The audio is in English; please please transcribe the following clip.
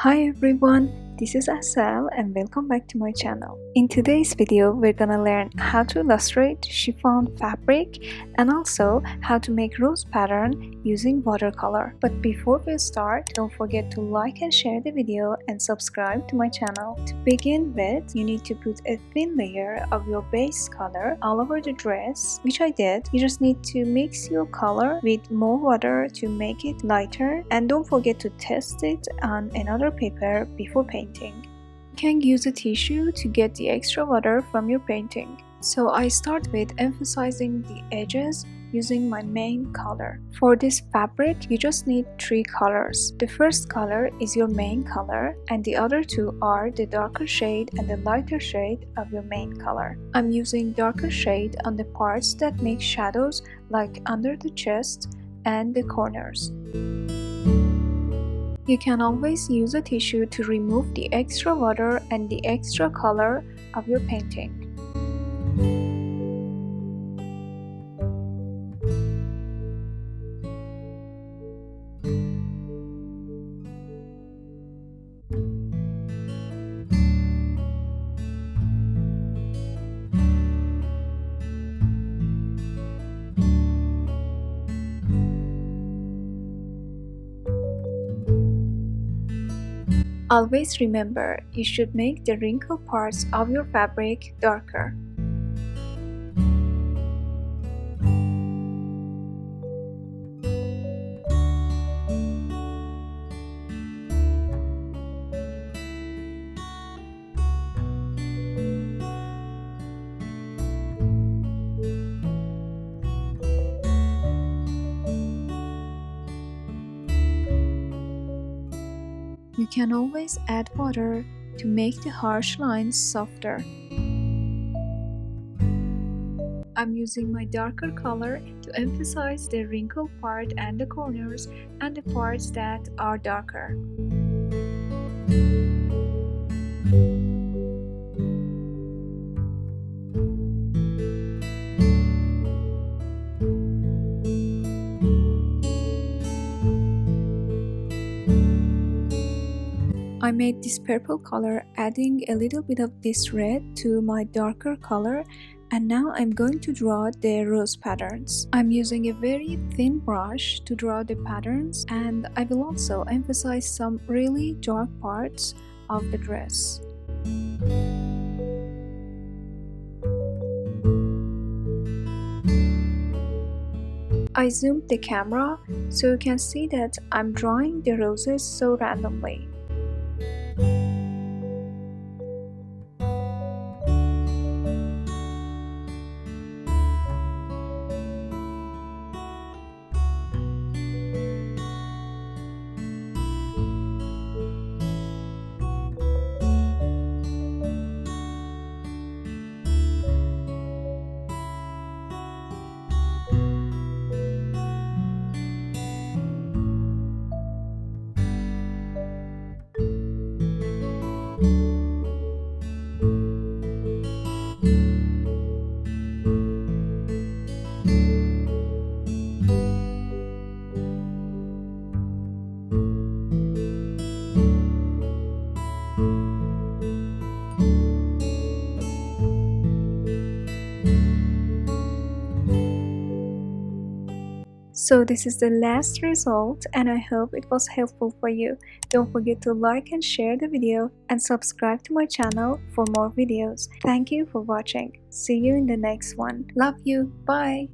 Hi everyone, this is Asal and welcome back to my channel. In today's video, we're gonna learn how to illustrate chiffon fabric and also how to make rose pattern using watercolor. But before we start, don't forget to like and share the video and subscribe to my channel. To begin with, you need to put a thin layer of your base color all over the dress, which I did. You just need to mix your color with more water to make it lighter, and don't forget to test it on another paper before painting. You can use a tissue to get the extra water from your painting. So I start with emphasizing the edges using my main color. For this fabric, you just need 3 colors. The first color is your main color and the other 2 are the darker shade and the lighter shade of your main color. I'm using darker shade on the parts that make shadows like under the chest and the corners. You can always use a tissue to remove the extra water and the extra color of your painting. Always remember, you should make the wrinkled parts of your fabric darker. You can always add water to make the harsh lines softer. I'm using my darker color to emphasize the wrinkled part and the corners and the parts that are darker. I made this purple color, adding a little bit of this red to my darker color, and now I'm going to draw the rose patterns. I'm using a very thin brush to draw the patterns, and I will also emphasize some really dark parts of the dress. I zoomed the camera so you can see that I'm drawing the roses so randomly. So this is the last result and I hope it was helpful for you. Don't forget to like and share the video and subscribe to my channel for more videos. Thank you for watching. See you in the next one. Love you. Bye.